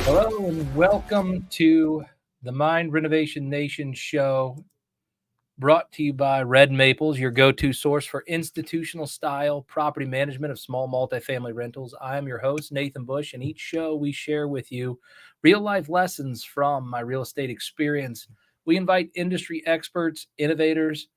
Hello and welcome to the Mind Renovation Nation Show, brought to you by Red Maples, your go-to source for institutional style property management of small multifamily rentals. I'm your host, Nathan Bush, and each show we share with you real-life lessons from my real estate experience. We invite industry experts, innovators,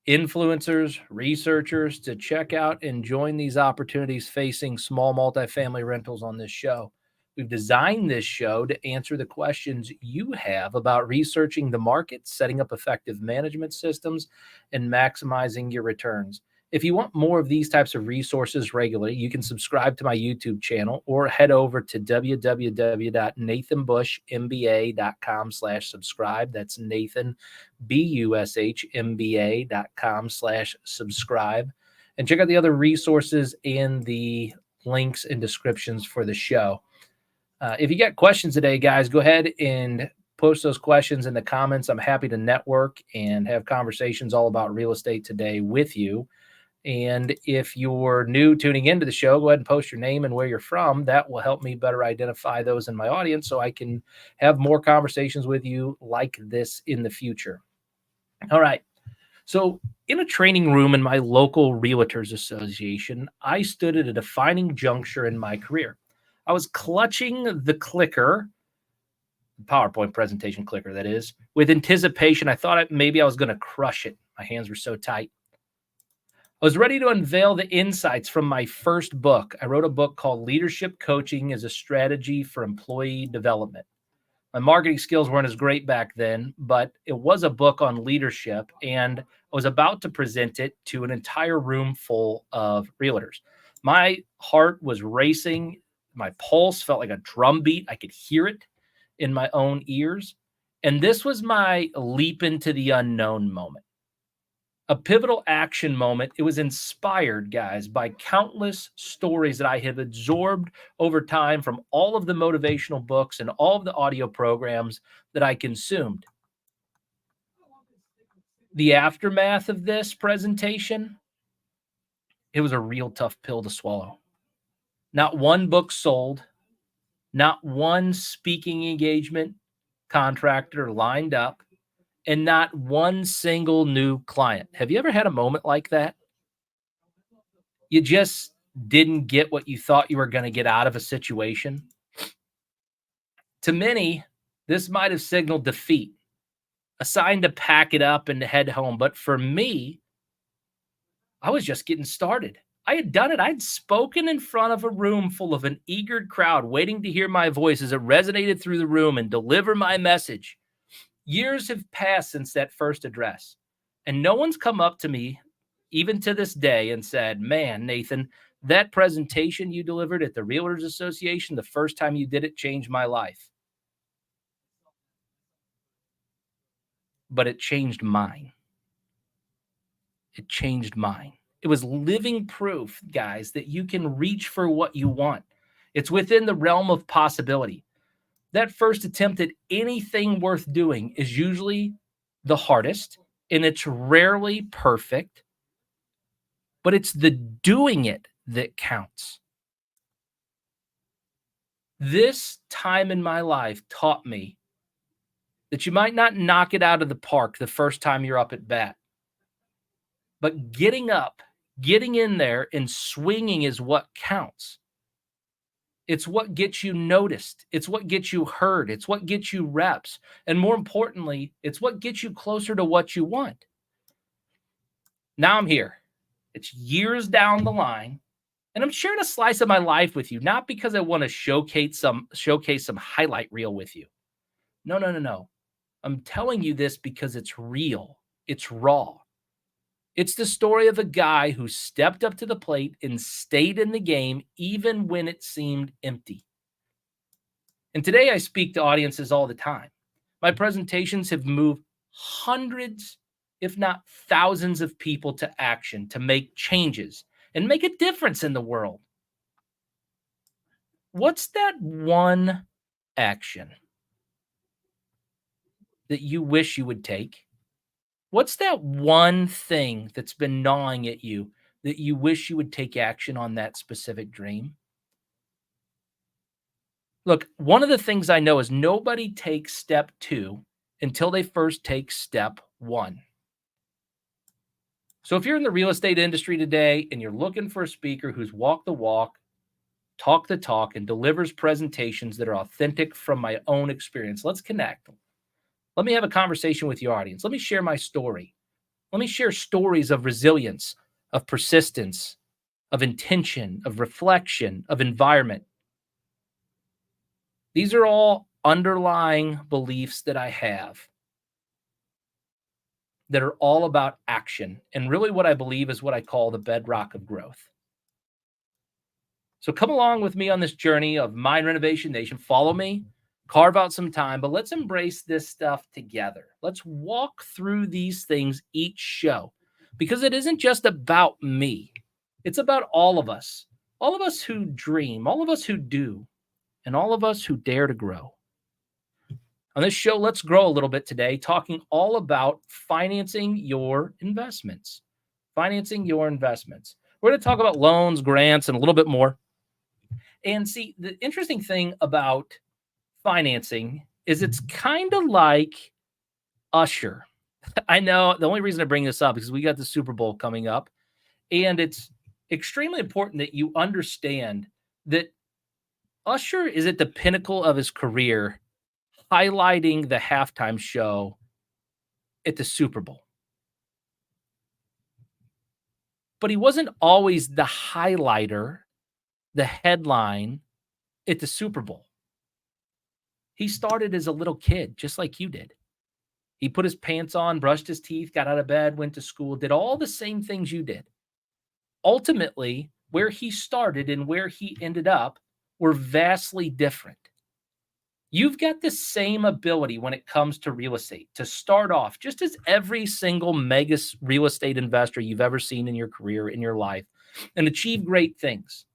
influencers, researchers to check out and join these opportunities facing small multifamily rentals on this show. We've designed this show to answer the questions you have about researching the market, setting up effective management systems, and maximizing your returns. If you want more of these types of resources regularly, you can subscribe to my YouTube channel or head over to www.nathanbushmba.com/subscribe. That's Nathan, bushmba.com/subscribe. And check out the other resources in the links and descriptions for the show. If you got questions today, guys, go ahead and post those questions in the comments. I'm happy to network and have conversations all about real estate today with you. And if you're new tuning into the show, go ahead and post your name and where you're from. That will help me better identify those in my audience so I can have more conversations with you like this in the future. All right. So in a training room in my local realtors association, I stood at a defining juncture in my career. I was clutching the clicker, PowerPoint presentation clicker, that is, with anticipation. I thought maybe I was going to crush it. My hands were so tight. I was ready to unveil the insights from my first book. I wrote a book called Leadership Coaching as a Strategy for Employee Development. My marketing skills weren't as great back then, but it was a book on leadership, and I was about to present it to an entire room full of realtors. My heart was racing. My pulse felt like a drum beat. I could hear it in my own ears. And this was my leap into the unknown moment, a pivotal action moment. It was inspired, guys, by countless stories that I have absorbed over time from all of the motivational books and all of the audio programs that I consumed. The aftermath of this presentation, it was a real tough pill to swallow. Not one book sold, not one speaking engagement contractor lined up, and not one single new client. Have you ever had a moment like that? You just didn't get what you thought you were going to get out of a situation. To many, this might have signaled defeat, a sign to pack it up and to head home. But for me, I was just getting started. I had done it. I'd spoken in front of a room full of an eager crowd waiting to hear my voice as it resonated through the room and deliver my message. Years have passed since that first address, and no one's come up to me, even to this day, and said, "Man, Nathan, that presentation you delivered at the Realtors Association, the first time you did it, changed my life." But it changed mine. It changed mine. It was living proof, guys, that you can reach for what you want. It's within the realm of possibility. That first attempt at anything worth doing is usually the hardest, and it's rarely perfect, but it's the doing it that counts. This time in my life taught me that you might not knock it out of the park the first time you're up at bat, but getting up, getting in there, and swinging is what counts. It's what gets you noticed. It's what gets you heard. It's what gets you reps. And more importantly, it's what gets you closer to what you want. Now I'm here. It's years down the line, and I'm sharing a slice of my life with you, not because I want to showcase some highlight reel with you. No. I'm telling you this because it's real. It's raw. It's the story of a guy who stepped up to the plate and stayed in the game even when it seemed empty. And today I speak to audiences all the time. My presentations have moved hundreds, if not thousands of people to action, to make changes and make a difference in the world. What's that one action that you wish you would take? What's that one thing that's been gnawing at you that you wish you would take action on that specific dream? Look, one of the things I know is nobody takes step 2 until they first take step 1. So if you're in the real estate industry today and you're looking for a speaker who's walk the walk, talk the talk, and delivers presentations that are authentic from my own experience, let's connect. Let me have a conversation with your audience. Let me share my story. Let me share stories of resilience, of persistence, of intention, of reflection, of environment. These are all underlying beliefs that I have that are all about action. And really what I believe is what I call the bedrock of growth. So come along with me on this journey of Mind Renovation Nation. Follow me, carve out some time, but let's embrace this stuff together. Let's walk through these things each show because it isn't just about me. It's about all of us who dream, all of us who do, and all of us who dare to grow. On this show, let's grow a little bit today, talking all about financing your investments. Financing your investments. We're going to talk about loans, grants, and a little bit more. And see, the interesting thing about financing is it's kind of like Usher. I know the only reason I bring this up is we got the Super Bowl coming up, and it's extremely important that you understand that Usher is at the pinnacle of his career, highlighting the halftime show at the Super Bowl. But he wasn't always the highlighter, the headline at the Super Bowl. He started as a little kid, just like you did. He put his pants on, brushed his teeth, got out of bed, went to school, did all the same things you did. Ultimately, where he started and where he ended up were vastly different. You've got the same ability when it comes to real estate to start off, just as every single mega real estate investor you've ever seen in your career, in your life, and achieve great things.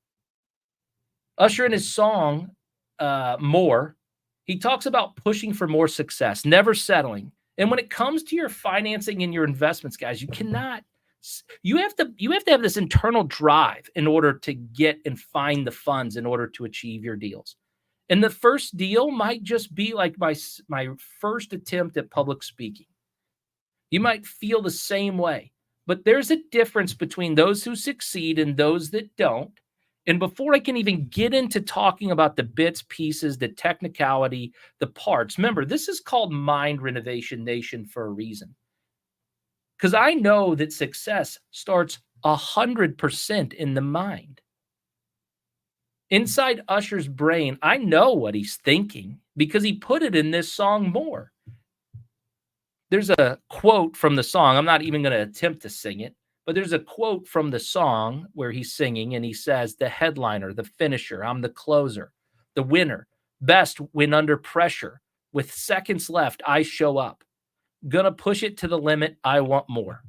Usher in his song, More, he talks about pushing for more success, never settling. And when it comes to your financing and your investments, guys, you have to have this internal drive in order to get and find the funds in order to achieve your deals. And the first deal might just be like my first attempt at public speaking. You might feel the same way, but there's a difference between those who succeed and those that don't. And before I can even get into talking about the bits, pieces, the technicality, the parts, remember, this is called Mind Renovation Nation for a reason. Because I know that success starts 100% in the mind. Inside Usher's brain, I know what he's thinking because he put it in this song More. There's a quote from the song. I'm not even going to attempt to sing it, but there's a quote from the song where he's singing and he says, the headliner, the finisher, I'm the closer, the winner, best when under pressure. With seconds left, I show up. Gonna push it to the limit. I want more.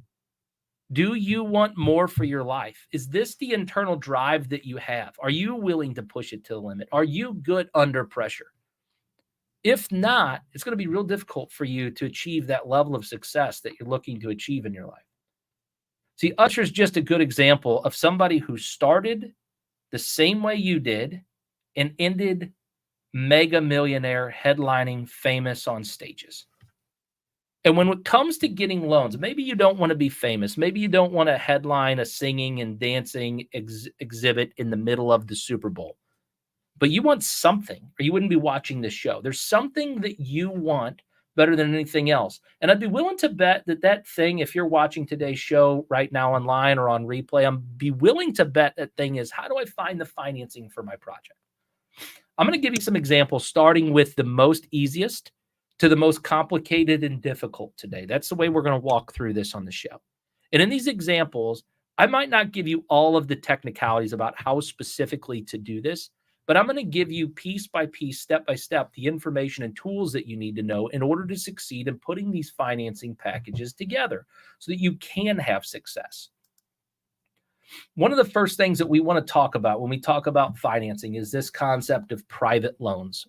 Do you want more for your life? Is this the internal drive that you have? Are you willing to push it to the limit? Are you good under pressure? If not, it's going to be real difficult for you to achieve that level of success that you're looking to achieve in your life. See, Usher's just a good example of somebody who started the same way you did and ended mega millionaire, headlining, famous on stages. And when it comes to getting loans, maybe you don't want to be famous. Maybe you don't want to headline a singing and dancing exhibit in the middle of the Super Bowl. But you want something, or you wouldn't be watching this show. There's something that you want better than anything else. And I'd be willing to bet that thing, if you're watching today's show right now online or on replay, I'd be willing to bet that thing is, how do I find the financing for my project? I'm going to give you some examples, starting with the most easiest to the most complicated and difficult today. That's the way we're going to walk through this on the show. And in these examples, I might not give you all of the technicalities about how specifically to do this, but I'm going to give you piece by piece, step by step, the information and tools that you need to know in order to succeed in putting these financing packages together so that you can have success. One of the first things that we want to talk about when we talk about financing is this concept of private loans.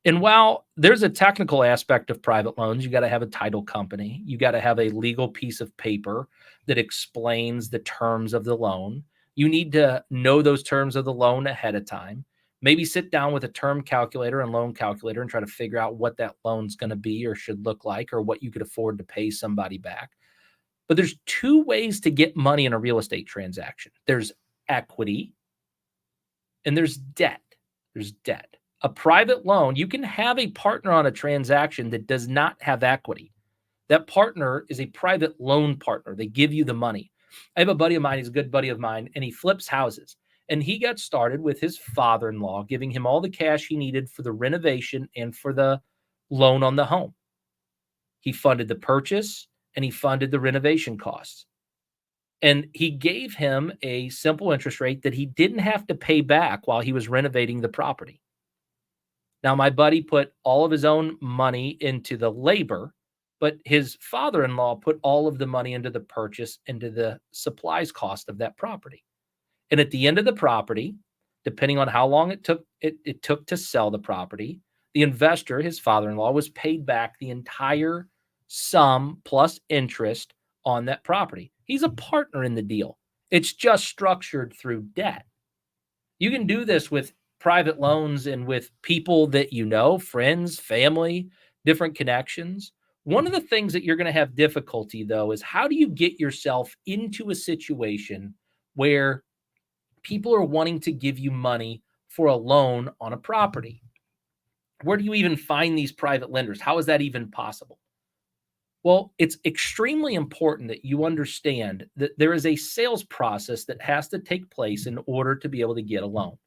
And while there's a technical aspect of private loans, you got to have a title company. You got to have a legal piece of paper that explains the terms of the loan. You need to know those terms of the loan ahead of time. Maybe sit down with a term calculator and loan calculator and try to figure out what that loan's going to be or should look like, or what you could afford to pay somebody back. But there's two ways to get money in a real estate transaction. There's equity and there's debt. There's debt. A private loan, you can have a partner on a transaction that does not have equity. That partner is a private loan partner. They give you the money. I have a buddy of mine, he's a good buddy of mine, and he flips houses. And he got started with his father-in-law giving him all the cash he needed for the renovation and for the loan on the home. He funded the purchase and he funded the renovation costs. And he gave him a simple interest rate that he didn't have to pay back while he was renovating the property. Now, my buddy put all of his own money into the labor, but his father-in-law put all of the money into the purchase, into the supplies cost of that property. And at the end of the property, depending on how long it took to sell the property, the investor, his father-in-law, was paid back the entire sum plus interest on that property. He's a partner in the deal. It's just structured through debt. You can do this with private loans and with people that you know, friends, family, different connections. One of the things that you're going to have difficulty, though, is how do you get yourself into a situation where people are wanting to give you money for a loan on a property? Where do you even find these private lenders? How is that even possible? Well, it's extremely important that you understand that there is a sales process that has to take place in order to be able to get a loan.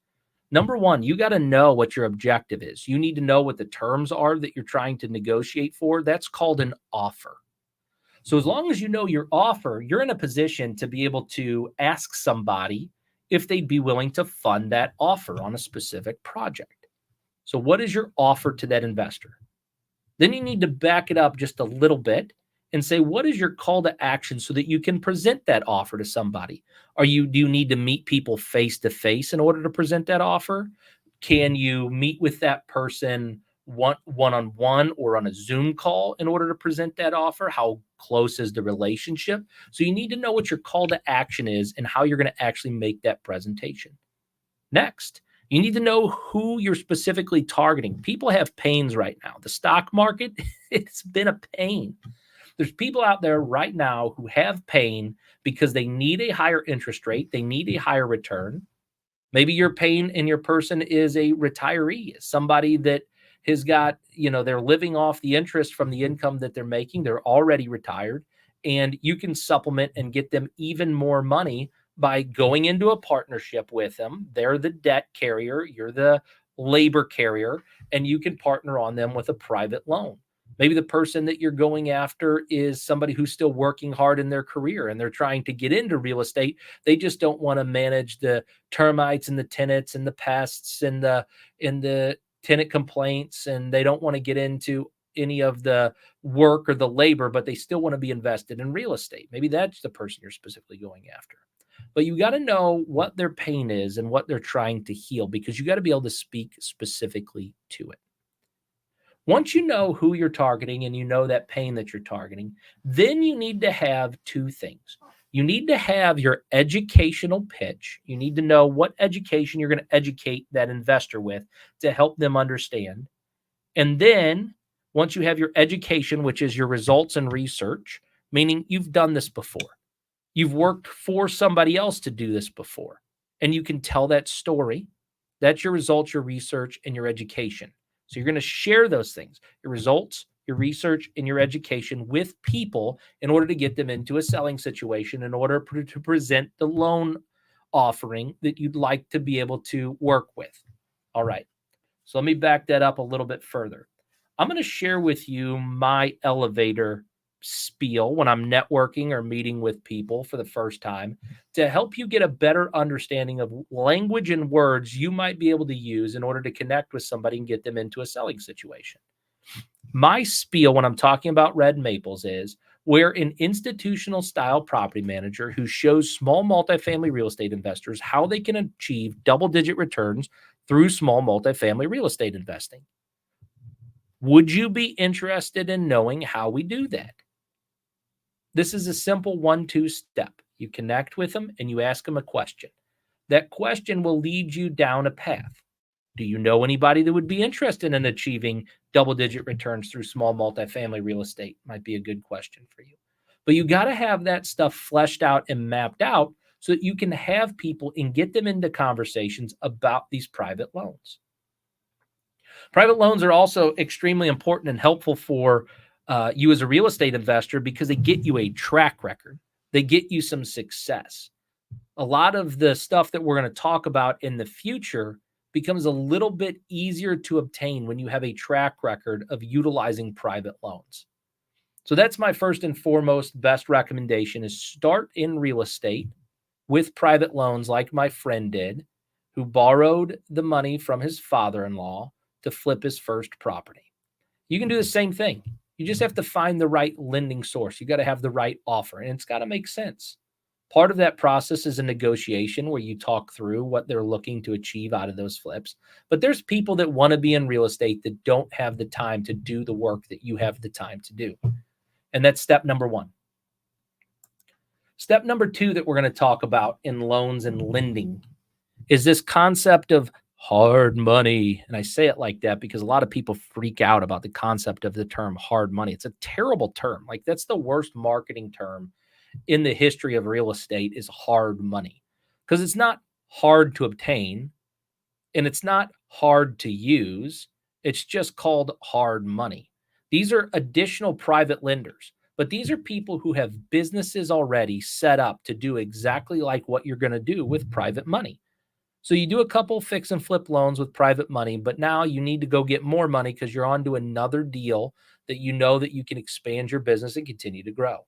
Number one, you got to know what your objective is. You need to know what the terms are that you're trying to negotiate for. That's called an offer. So as long as you know your offer, you're in a position to be able to ask somebody if they'd be willing to fund that offer on a specific project. So what is your offer to that investor? Then you need to back it up just a little bit and say, what is your call to action so that you can present that offer to somebody? Do you need to meet people face to face in order to present that offer? Can you meet with that person one-on-one or on a Zoom call in order to present that offer? How close is the relationship? So you need to know what your call to action is and how you're going to actually make that presentation. Next, you need to know who you're specifically targeting. People have pains right now. The stock market, it's been a pain. There's people out there right now who have pain because they need a higher interest rate. They need a higher return. Maybe your pain in your person is a retiree, somebody that has got, they're living off the interest from the income that they're making. They're already retired, and you can supplement and get them even more money by going into a partnership with them. They're the debt carrier, you're the labor carrier, and you can partner on them with a private loan. Maybe the person that you're going after is somebody who's still working hard in their career and they're trying to get into real estate. They just don't want to manage the termites and the tenants and the pests and the tenant complaints, and they don't want to get into any of the work or the labor, but they still want to be invested in real estate. Maybe that's the person you're specifically going after. But you got to know what their pain is and what they're trying to heal, because you got to be able to speak specifically to it. Once you know who you're targeting and you know that pain that you're targeting, then you need to have two things. You need to have your educational pitch. You need to know what education you're going to educate that investor with to help them understand. And then once you have your education, which is your results and research, meaning you've done this before, you've worked for somebody else to do this before, and you can tell that story. That's your results, your research, and your education. So you're going to share those things, your results, your research, and your education with people in order to get them into a selling situation, in order to present the loan offering that you'd like to be able to work with. All right. So let me back that up a little bit further. I'm going to share with you my elevator spiel when I'm networking or meeting with people for the first time to help you get a better understanding of language and words you might be able to use in order to connect with somebody and get them into a selling situation. My spiel when I'm talking about red maples is we're an institutional style property manager who shows small multifamily real estate investors how they can achieve double-digit returns through small multifamily real estate investing. Would you be interested in knowing how we do that? This is a simple 1-2 step. You connect with them and you ask them a question. That question will lead you down a path. Do you know anybody that would be interested in achieving double-digit returns through small multifamily real estate? Might be a good question for you. But you got to have that stuff fleshed out and mapped out so that you can have people and get them into conversations about these private loans. Private loans are also extremely important and helpful for you as a real estate investor because they get you a track record. They get you some success. A lot of the stuff that we're going to talk about in the future becomes a little bit easier to obtain when you have a track record of utilizing private loans. So that's my first and foremost best recommendation is start in real estate with private loans like my friend did, who borrowed the money from his father-in-law to flip his first property. You can do the same thing. You just have to find the right lending source. You got to have the right offer, and it's got to make sense. Part of that process is a negotiation where you talk through what they're looking to achieve out of those flips. But there's people that want to be in real estate that don't have the time to do the work that you have the time to do. And that's step number one. Step number two that we're going to talk about in loans and lending is this concept of hard money. And I say it like that because a lot of people freak out about the concept of the term hard money. It's a terrible term. Like that's the worst marketing term in the history of real estate is hard money because it's not hard to obtain and it's not hard to use. It's just called hard money. These are additional private lenders, but these are people who have businesses already set up to do exactly like what you're going to do with private money. So you do a couple fix and flip loans with private money, but now you need to go get more money because you're on to another deal that you know that you can expand your business and continue to grow.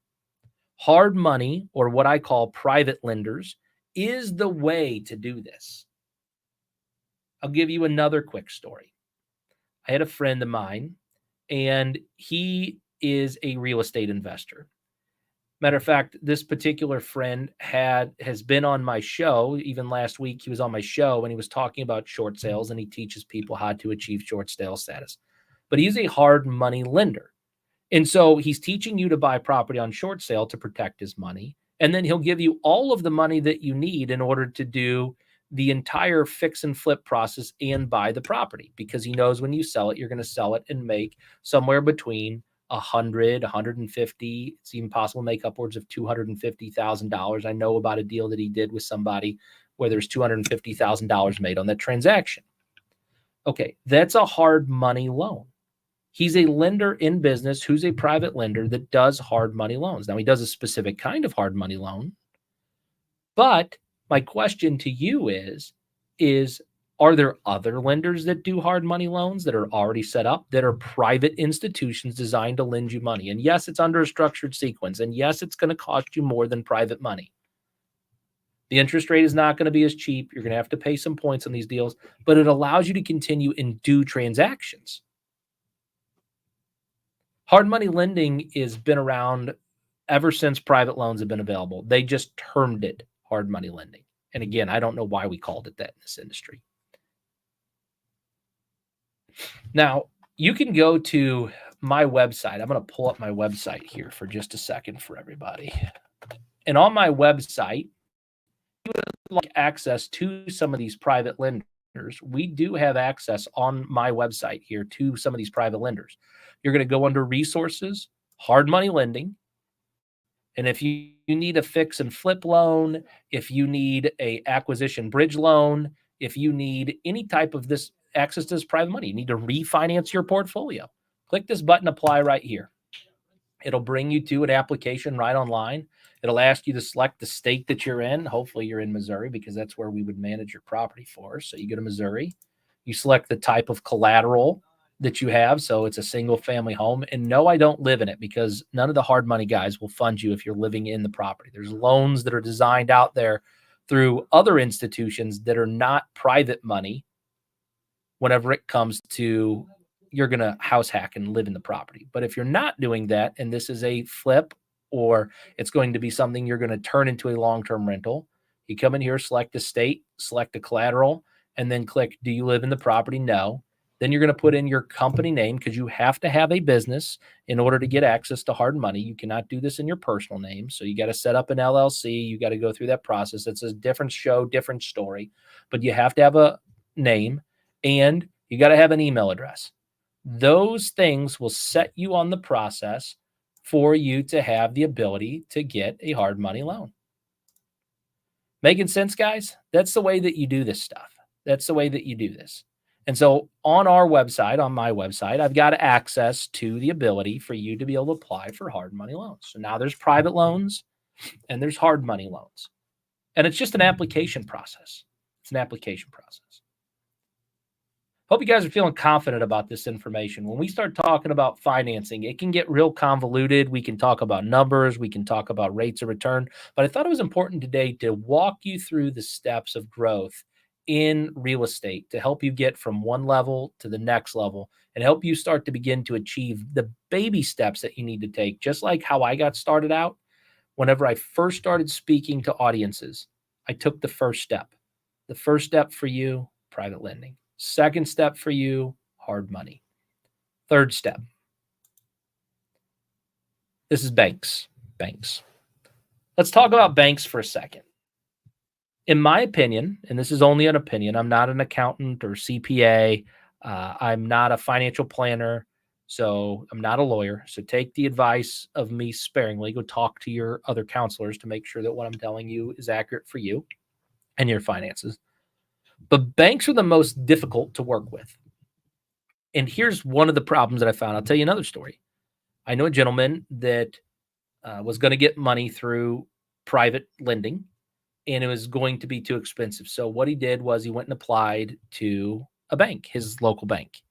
Hard money, or what I call private lenders, is the way to do this. I'll give you another quick story. I had a friend of mine, and he is a real estate investor. Matter of fact, this particular friend has been on my show. Even last week, he was on my show, and he was talking about short sales, and he teaches people how to achieve short sale status. But he's a hard money lender. And so he's teaching you to buy property on short sale to protect his money. And then he'll give you all of the money that you need in order to do the entire fix and flip process and buy the property because he knows when you sell it, you're going to sell it and make somewhere between 100, 150. It's even possible to make upwards of $250,000. I know about a deal that he did with somebody where there's $250,000 made on that transaction. Okay, that's a hard money loan. He's a lender in business who's a private lender that does hard money loans. Now, he does a specific kind of hard money loan. But my question to you is are there other lenders that do hard money loans that are already set up that are private institutions designed to lend you money? And yes, it's under a structured sequence. And yes, it's going to cost you more than private money. The interest rate is not going to be as cheap. You're going to have to pay some points on these deals, but it allows you to continue and do transactions. Hard money lending has been around ever since private loans have been available. They just termed it hard money lending. And again, I don't know why we called it that in this industry. Now, you can go to my website. I'm going to pull up my website here for just a second for everybody. And on my website, you would like access to some of these private lenders. We do have access on my website here to some of these private lenders. You're going to go under resources, hard money lending. And if you need a fix and flip loan, if you need a acquisition bridge loan, if you need any type of this access to this private money, you need to refinance your portfolio, click this button, apply right here. It'll bring you to an application right online. It'll ask you to select the state that you're in. Hopefully you're in Missouri because that's where we would manage your property for. So you go to Missouri, you select the type of collateral that you have. So it's a single family home. And no, I don't live in it because none of the hard money guys will fund you if you're living in the property. There's loans that are designed out there through other institutions that are not private money whenever it comes to you're going to house hack and live in the property. But if you're not doing that, and this is a flip, or it's going to be something you're going to turn into a long-term rental, you come in here, select a state, select a collateral, and then click, do you live in the property? No. Then you're going to put in your company name because you have to have a business in order to get access to hard money. You cannot do this in your personal name. So you got to set up an LLC. You got to go through that process. It's a different show, different story, but you have to have a name. and you got to have an email address. Those things will set you on the process for you to have the ability to get a hard money loan. Making sense, guys? That's the way that you do this stuff. That's the way that you do this. And so on our website, on my website, I've got access to the ability for you to be able to apply for hard money loans. So now there's private loans and there's hard money loans. And it's just an application process. It's an application process. Hope you guys are feeling confident about this information. When we start talking about financing, it can get real convoluted. We can talk about numbers. We can talk about rates of return. But I thought it was important today to walk you through the steps of growth in real estate to help you get from one level to the next level and help you start to begin to achieve the baby steps that you need to take. Just like how I got started out, whenever I first started speaking to audiences, I took the first step. The first step for you, private lending. Second step for you, hard money. Third step. This is banks. Banks. Let's talk about banks for a second. In my opinion, and this is only an opinion, I'm not an accountant or CPA. I'm not a financial planner. So I'm not a lawyer. So take the advice of me sparingly. Go talk to your other counselors to make sure that what I'm telling you is accurate for you and your finances. But banks are the most difficult to work with. And here's one of the problems that I found. I'll tell you another story. I know a gentleman that was going to get money through private lending, and it was going to be too expensive. So what he did was he went and applied to a bank, his local bank.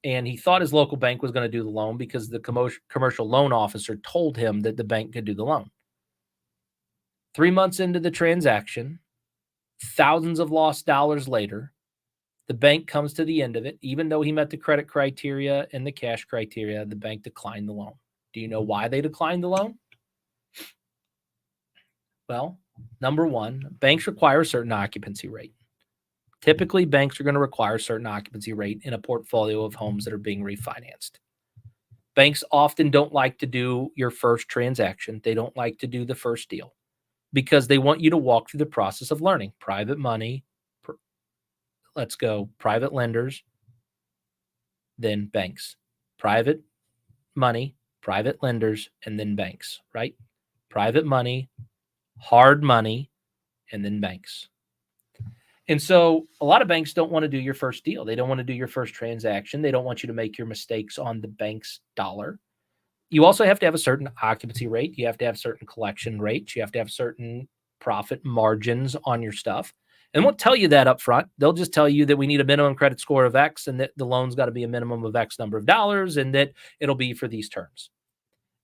And he thought his local bank was going to do the loan because the commercial loan officer told him that the bank could do the loan. 3 months into the transaction, thousands of lost dollars later, the bank comes to the end of it. Even though he met the credit criteria and the cash criteria, the bank declined the loan. Do you know why they declined the loan? Well, number one, banks require a certain occupancy rate. Typically, banks are going to require a certain occupancy rate in a portfolio of homes that are being refinanced. Banks often don't like to do your first transaction. They don't like to do the first deal because they want you to walk through the process of learning. Private money, let's go, private lenders, then banks. Private money, private lenders, and then banks, right? Private money, hard money, and then banks. And so a lot of banks don't want to do your first deal. They don't want to do your first transaction. They don't want you to make your mistakes on the bank's dollar. You also have to have a certain occupancy rate. You have to have certain collection rates. You have to have certain profit margins on your stuff. And won't tell you that up front. They'll just tell you that we need a minimum credit score of X and that the loan's got to be a minimum of X number of dollars and that it'll be for these terms.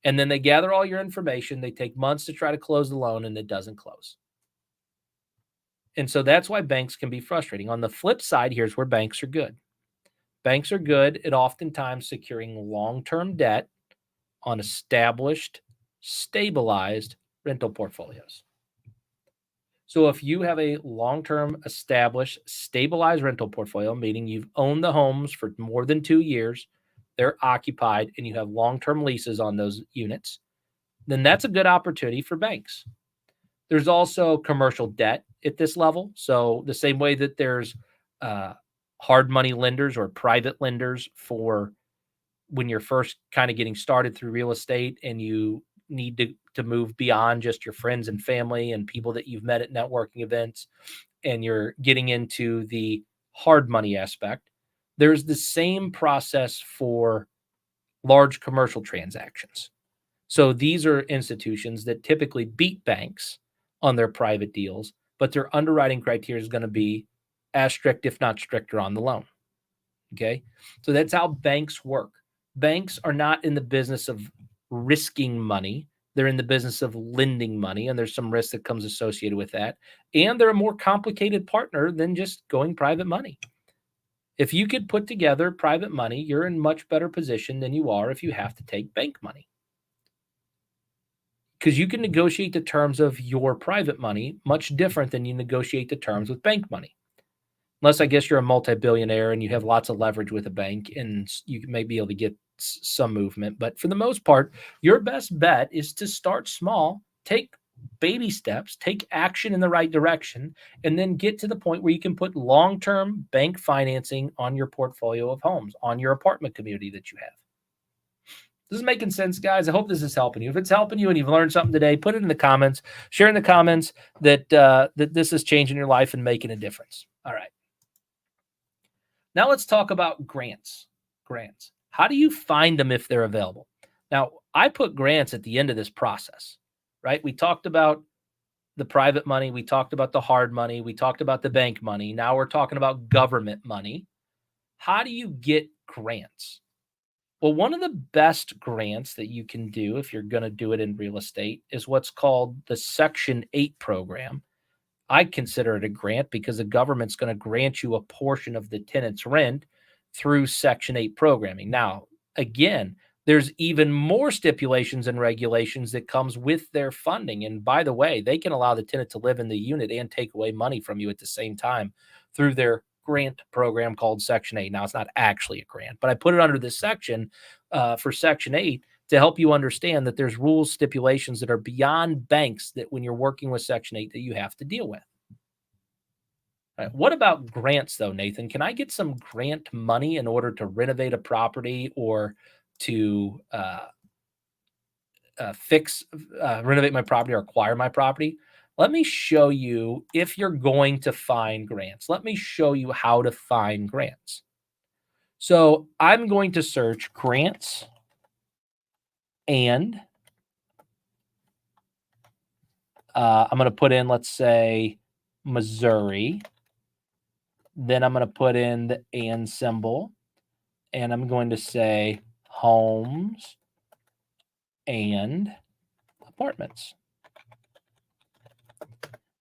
And then they gather all your information. They take months to try to close the loan and it doesn't close. And so that's why banks can be frustrating. On the flip side, here's where banks are good. Banks are good at oftentimes securing long-term debt on established, stabilized rental portfolios. So if you have a long-term, established, stabilized rental portfolio, meaning you've owned the homes for more than 2 years, they're occupied, and you have long-term leases on those units, then that's a good opportunity for banks. There's also commercial debt at this level. So the same way that there's hard money lenders or private lenders for when you're first kind of getting started through real estate and you need to move beyond just your friends and family and people that you've met at networking events, and you're getting into the hard money aspect, there's the same process for large commercial transactions. So these are institutions that typically beat banks on their private deals, but their underwriting criteria is going to be as strict, if not stricter, on the loan. Okay. So that's how banks work. Banks are not in the business of risking money. They're in the business of lending money, and there's some risk that comes associated with that. And they're a more complicated partner than just going private money. If you could put together private money, you're in much better position than you are if you have to take bank money. Because you can negotiate the terms of your private money much different than you negotiate the terms with bank money. Unless I guess you're a multi-billionaire and you have lots of leverage with a bank and you may be able to get some movement. But for the most part, your best bet is to start small, take baby steps, take action in the right direction, and then get to the point where you can put long-term bank financing on your portfolio of homes, on your apartment community that you have. This is making sense, guys. I hope this is helping you. If it's helping you and you've learned something today, put it in the comments. Share in the comments that that this is changing your life and making a difference. All right. Now let's talk about grants. Grants. How do you find them if they're available? Now, I put grants at the end of this process, right? We talked about the private money. We talked about the hard money. We talked about the bank money. Now we're talking about government money. How do you get grants? Well, one of the best grants that you can do if you're going to do it in real estate is what's called the Section 8 program. I consider it a grant because the government's going to grant you a portion of the tenant's rent through Section 8 programming. Now, again, there's even more stipulations and regulations that comes with their funding. And by the way, they can allow the tenant to live in the unit and take away money from you at the same time through their grant program called Section 8. Now, it's not actually a grant, but I put it under this section for Section 8 to help you understand that there's rules, stipulations that are beyond banks that when you're working with Section 8 that you have to deal with. All right. What about grants, though, Nathan? Can I get some grant money in order to renovate a property or to renovate my property or acquire my property? Let me show you if you're going to find grants. Let me show you how to find grants. So I'm going to search grants and I'm going to put in, let's say, Missouri. Then I'm going to put in the and symbol. And I'm going to say homes and apartments.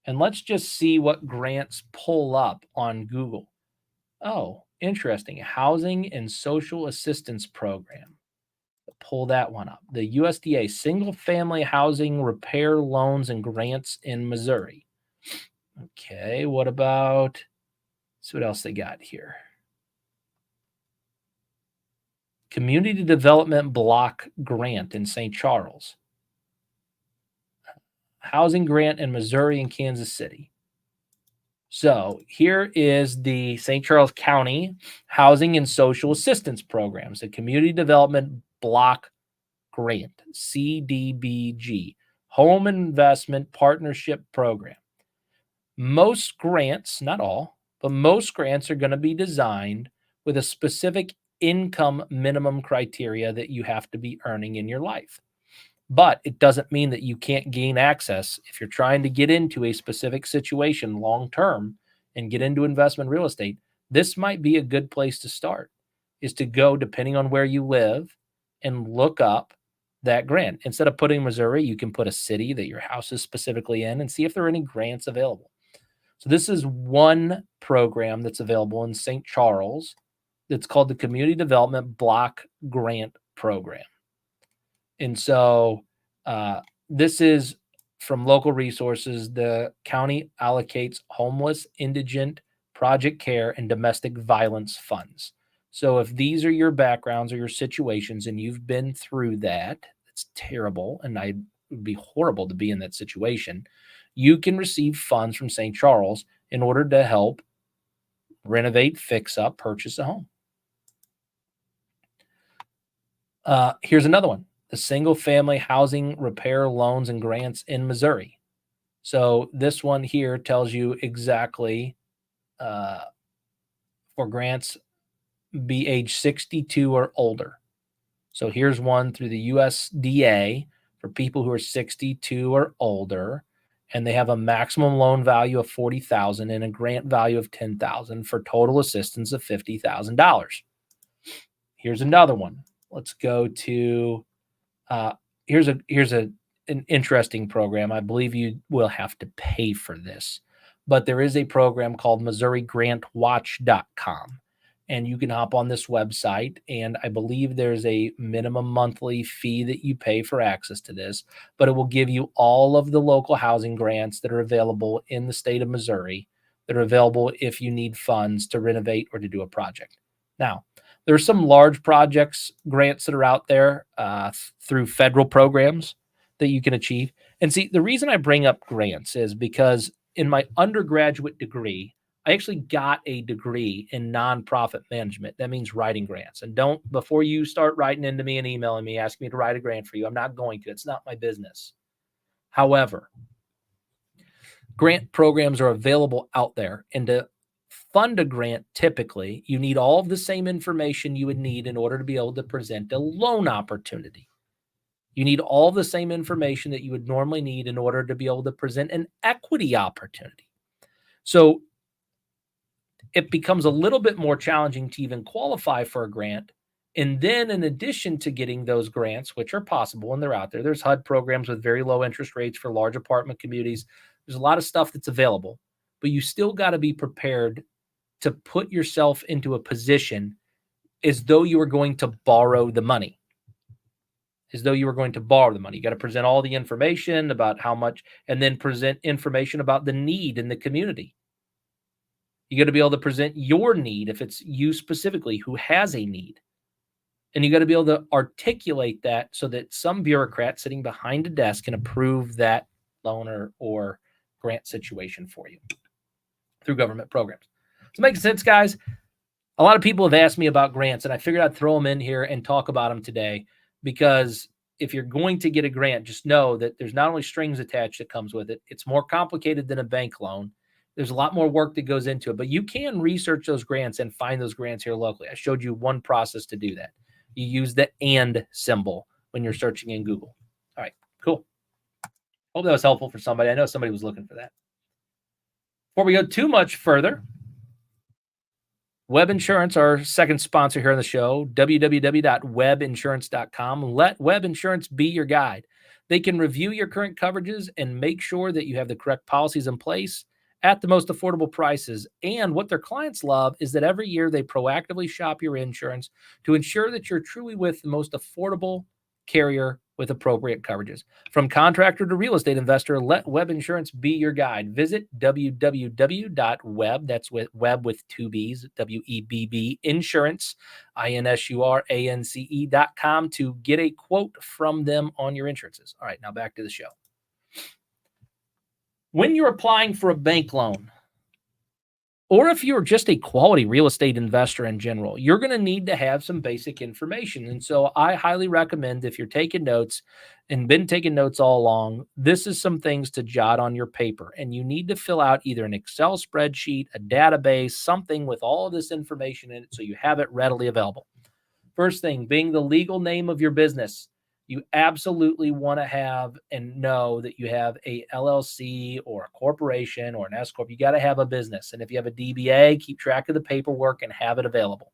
And let's just see what grants pull up on Google. Oh, interesting. Housing and Social Assistance Program. Pull that one up. The USDA Single Family Housing Repair Loans and Grants in Missouri. Okay, what about, let's see what else they got here. Community Development Block Grant in St. Charles. Housing grant in Missouri and Kansas City. So here is the St. Charles County Housing and Social Assistance Programs, the Community Development Block Grant, CDBG, Home Investment Partnership Program. Most grants, not all, but most grants are going to be designed with a specific income minimum criteria that you have to be earning in your life. But it doesn't mean that you can't gain access if you're trying to get into a specific situation long term and get into investment real estate. This might be a good place to start, is to go, depending on where you live, and look up that grant. Instead of putting Missouri, you can put a city that your house is specifically in and see if there are any grants available. So this is one program that's available in St. Charles that's called the Community Development Block Grant Program. And so this is from local resources. The county allocates homeless, indigent, project care, and domestic violence funds. So if these are your backgrounds or your situations and you've been through that, it's terrible, and it would be horrible to be in that situation, you can receive funds from St. Charles in order to help renovate, fix up, purchase a home. Here's another one. The Single Family Housing Repair Loans and Grants in Missouri. So this one here tells you exactly for grants, be age 62 or older. So here's one through the USDA for people who are 62 or older, and they have a maximum loan value of $40,000 and a grant value of $10,000 for total assistance of $50,000. Here's another one. Let's go to here's an interesting program. I believe you will have to pay for this, but there is a program called MissouriGrantWatch.com, and you can hop on this website, and I believe there's a minimum monthly fee that you pay for access to this, but it will give you all of the local housing grants that are available in the state of Missouri that are available if you need funds to renovate or to do a project. Now, there's some large projects grants that are out there through federal programs that you can achieve. And see, the reason I bring up grants is because in my undergraduate degree, I actually got a degree in nonprofit management. That means writing grants. And before you start writing into me and emailing me, asking me to write a grant for you, I'm not going to. It's not my business. However, grant programs are available out there. And to fund a grant, typically, you need all of the same information you would need in order to be able to present a loan opportunity. You need all the same information that you would normally need in order to be able to present an equity opportunity. So it becomes a little bit more challenging to even qualify for a grant. And then in addition to getting those grants, which are possible and they're out there, there's HUD programs with very low interest rates for large apartment communities. There's a lot of stuff that's available, but you still got to be prepared to put yourself into a position as though you were going to borrow the money. You got to present all the information about how much, and then present information about the need in the community. You got to be able to present your need if it's you specifically who has a need. And you got to be able to articulate that so that some bureaucrat sitting behind a desk can approve that loan or grant situation for you through government programs. Does it make sense, guys? A lot of people have asked me about grants, and I figured I'd throw them in here and talk about them today, because if you're going to get a grant, just know that there's not only strings attached that comes with it. It's more complicated than a bank loan. There's a lot more work that goes into it, but you can research those grants and find those grants here locally. I showed you one process to do that. You use the and symbol when you're searching in Google. All right, cool. Hope that was helpful for somebody. I know somebody was looking for that. Before we go too much further, Web Insurance, our second sponsor here on the show, www.webinsurance.com. Let Web Insurance be your guide. They can review your current coverages and make sure that you have the correct policies in place at the most affordable prices. And what their clients love is that every year they proactively shop your insurance to ensure that you're truly with the most affordable carrier with appropriate coverages. From contractor to real estate investor, let Web Insurance be your guide. Visit www.web, that's with web with two B's, WEBB insurance, INSURANCE.com to get a quote from them on your insurances. All right, now back to the show. When you're applying for a bank loan, or if you're just a quality real estate investor in general, you're going to need to have some basic information. And so I highly recommend, if you're taking notes and been taking notes all along, this is some things to jot on your paper. And you need to fill out either an Excel spreadsheet, a database, something with all of this information in it so you have it readily available. First thing being the legal name of your business. You absolutely want to have and know that you have a LLC or a corporation or an S Corp. You got to have a business. And if you have a DBA, keep track of the paperwork and have it available.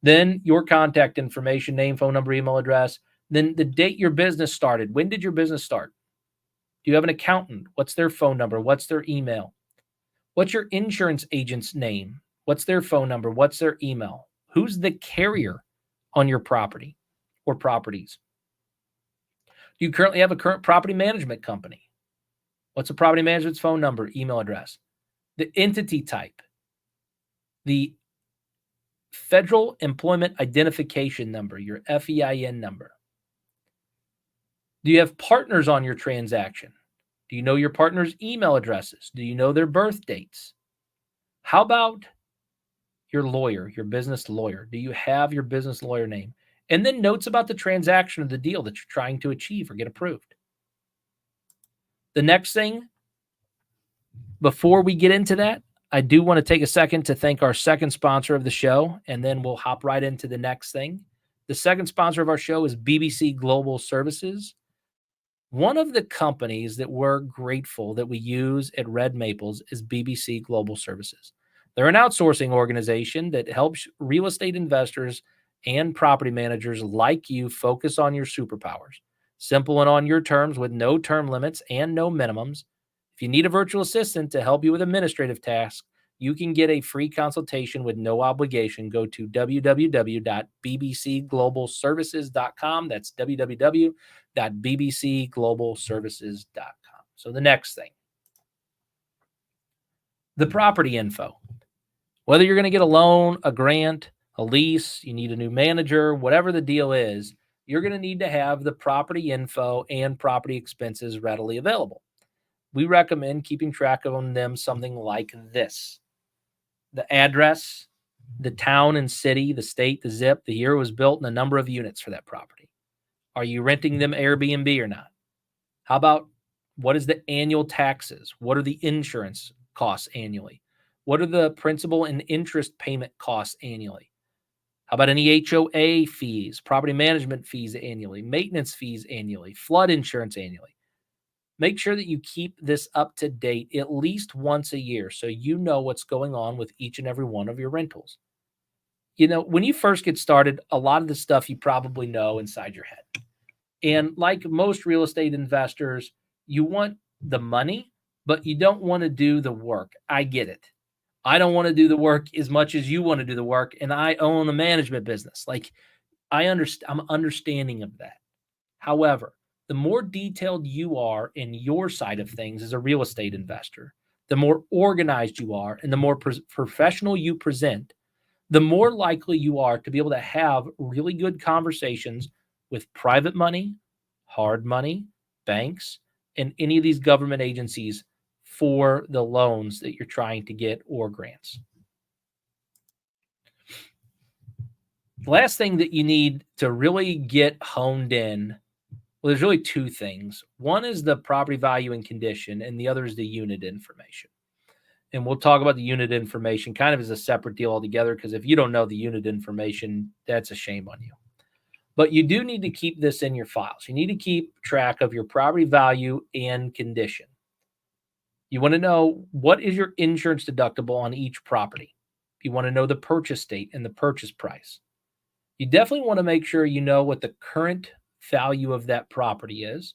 Then your contact information, name, phone number, email address. Then the date your business started. When did your business start? Do you have an accountant? What's their phone number? What's their email? What's your insurance agent's name? What's their phone number? What's their email? Who's the carrier on your property or properties? Do you currently have a current property management company? What's the property management's phone number, email address? The entity type, the Federal Employment Identification Number, your FEIN number. Do you have partners on your transaction? Do you know your partner's email addresses? Do you know their birth dates? How about your lawyer, your business lawyer? Do you have your business lawyer name? And then notes about the transaction or the deal that you're trying to achieve or get approved. The next thing, before we get into that, I do want to take a second to thank our second sponsor of the show, and then we'll hop right into the next thing. The second sponsor of our show is BBC Global Services. One of the companies that we're grateful that we use at Red Maples is BBC Global Services. They're an outsourcing organization that helps real estate investors and property managers like you focus on your superpowers. Simple and on your terms with no term limits and no minimums. If you need a virtual assistant to help you with administrative tasks, you can get a free consultation with no obligation. Go to www.bbcglobalservices.com. That's www.bbcglobalservices.com. So the next thing, the property info. Whether you're going to get a loan, a grant, a lease, you need a new manager, whatever the deal is, you're going to need to have the property info and property expenses readily available. We recommend keeping track of them something like this: the address, the town and city, the state, the zip, the year it was built, and the number of units for that property. Are you renting them Airbnb or not? How about what is the annual taxes? What are the insurance costs annually? What are the principal and interest payment costs annually? How about any HOA fees, property management fees annually, maintenance fees annually, flood insurance annually? Make sure that you keep this up to date at least once a year so you know what's going on with each and every one of your rentals. You know, when you first get started, a lot of the stuff you probably know inside your head. And like most real estate investors, you want the money, but you don't want to do the work. I get it. I don't want to do the work as much as you want to do the work. And I own a management business. Like, I'm understanding of that. However, the more detailed you are in your side of things as a real estate investor, the more organized you are and the more professional you present, the more likely you are to be able to have really good conversations with private money, hard money, banks, and any of these government agencies for the loans that you're trying to get or grants. The last thing that you need to really get honed in, well, there's really two things. One is the property value and condition, and the other is the unit information. And we'll talk about the unit information kind of as a separate deal altogether, because if you don't know the unit information, that's a shame on you. But you do need to keep this in your files. You need to keep track of your property value and condition. You want to know what is your insurance deductible on each property. You want to know the purchase date and the purchase price. You definitely want to make sure you know what the current value of that property is.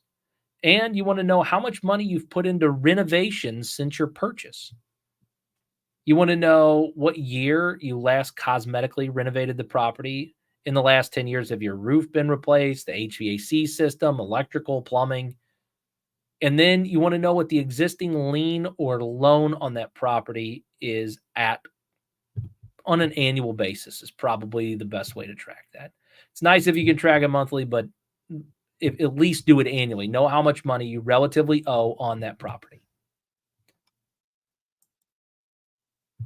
And you want to know how much money you've put into renovations since your purchase. You want to know what year you last cosmetically renovated the property. In the last 10 years, have your roof been replaced, the HVAC system, electrical, plumbing? And then you want to know what the existing lien or loan on that property is at on an annual basis is probably the best way to track that. It's nice if you can track it monthly, but if, at least do it annually. Know how much money you relatively owe on that property.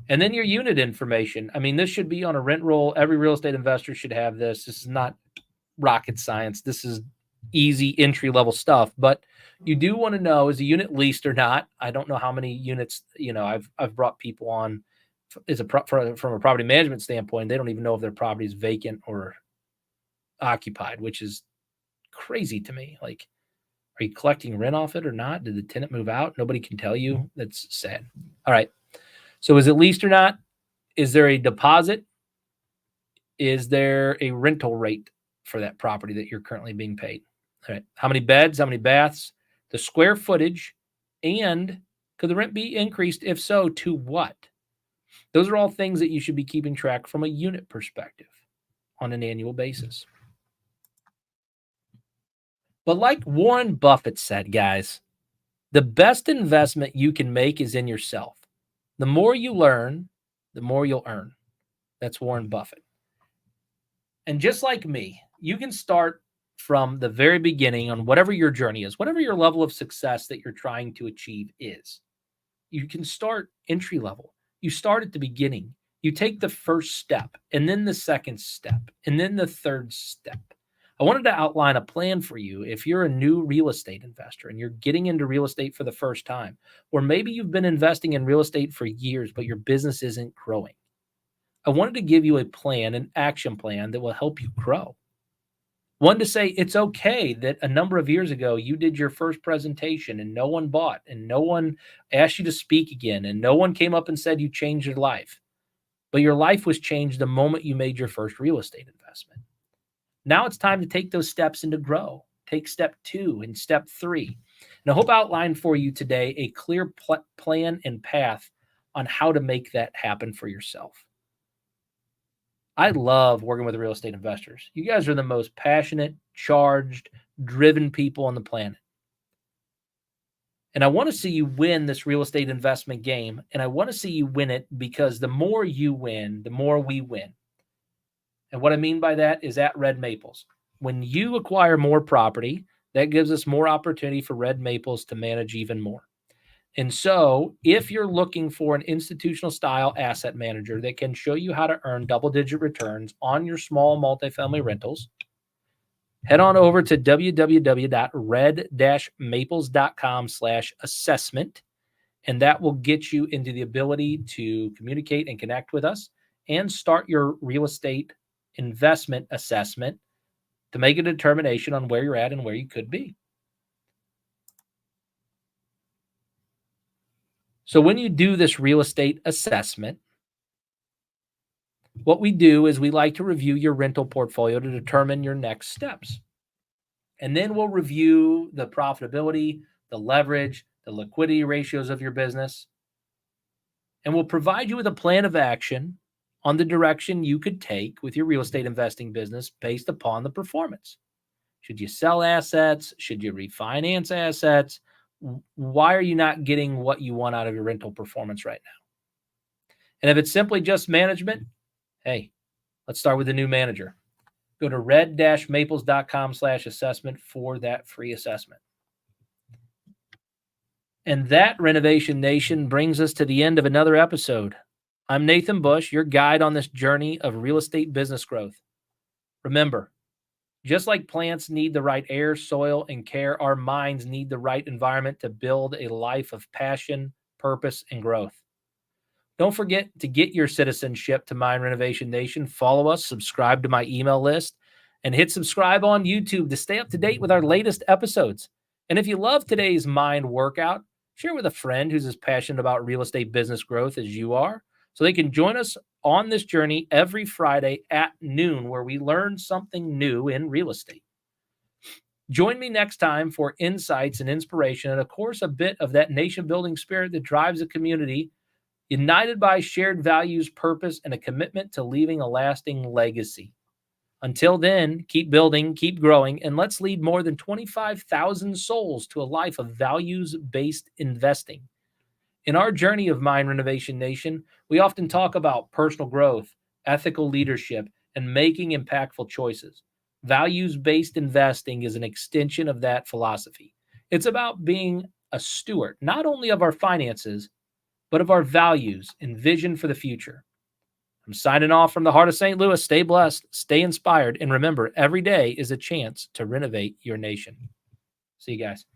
And then your unit information. I mean, this should be on a rent roll. Every real estate investor should have this. This is not rocket science. This is easy entry-level stuff. But you do want to know, is a unit leased or not? I don't know how many units, you know, I've brought people on from a property management standpoint. They don't even know if their property is vacant or occupied, which is crazy to me. Like, are you collecting rent off it or not? Did the tenant move out? Nobody can tell you. That's sad. All right. So is it leased or not? Is there a deposit? Is there a rental rate for that property that you're currently being paid? All right. How many beds? How many baths? The square footage? And could the rent be increased? If so, to what? Those are all things that you should be keeping track from a unit perspective on an annual basis. But like Warren Buffett said, guys, the best investment you can make is in yourself. The more you learn, the more you'll earn. That's Warren Buffett. And just like me, you can start from the very beginning on whatever your journey is, whatever your level of success that you're trying to achieve is. You can start entry level. You start at the beginning. You take the first step, and then the second step, and then the third step. I wanted to outline a plan for you if you're a new real estate investor and you're getting into real estate for the first time, or maybe you've been investing in real estate for years, but your business isn't growing. I wanted to give you a plan, an action plan that will help you grow. One to say it's okay that a number of years ago you did your first presentation and no one bought and no one asked you to speak again and no one came up and said you changed your life. But your life was changed the moment you made your first real estate investment. Now it's time to take those steps and to grow. Take step 2 and step 3. And I hope I outlined for you today a clear plan and path on how to make that happen for yourself. I love working with real estate investors. You guys are the most passionate, charged, driven people on the planet. And I want to see you win this real estate investment game. And I want to see you win it because the more you win, the more we win. And what I mean by that is at Red Maples. when you acquire more property, that gives us more opportunity for Red Maples to manage even more. And so if you're looking for an institutional style asset manager that can show you how to earn double-digit returns on your small multifamily rentals, head on over to www.red-maples.com/assessment, and that will get you into the ability to communicate and connect with us and start your real estate investment assessment to make a determination on where you're at and where you could be. So when you do this real estate assessment, what we do is we like to review your rental portfolio to determine your next steps. And then we'll review the profitability, the leverage, the liquidity ratios of your business. And we'll provide you with a plan of action on the direction you could take with your real estate investing business based upon the performance. Should you sell assets? Should you refinance assets? Why are you not getting what you want out of your rental performance right now? And if it's simply just management, hey, let's start with the new manager. Go to red-maples.com/assessment for that free assessment. And that, Renovation Nation, brings us to the end of another episode. I'm Nathan Bush, your guide on this journey of real estate business growth. Remember, just like plants need the right air, soil, and care, our minds need the right environment to build a life of passion, purpose, and growth. Don't forget to get your citizenship to Mind Renovation Nation. Follow us, subscribe to my email list, and hit subscribe on YouTube to stay up to date with our latest episodes. And if you love today's Mind workout, share with a friend who's as passionate about real estate business growth as you are, so they can join us on this journey every Friday at noon, where we learn something new in real estate. Join me next time for insights and inspiration, and of course, a bit of that nation-building spirit that drives a community united by shared values, purpose, and a commitment to leaving a lasting legacy. Until then, keep building, keep growing, and let's lead more than 25,000 souls to a life of values-based investing. In our journey of Mind Renovation Nation, we often talk about personal growth, ethical leadership, and making impactful choices. Values-based investing is an extension of that philosophy. It's about being a steward, not only of our finances, but of our values and vision for the future. I'm signing off from the heart of St. Louis. Stay blessed, stay inspired, and remember, every day is a chance to renovate your nation. See you guys.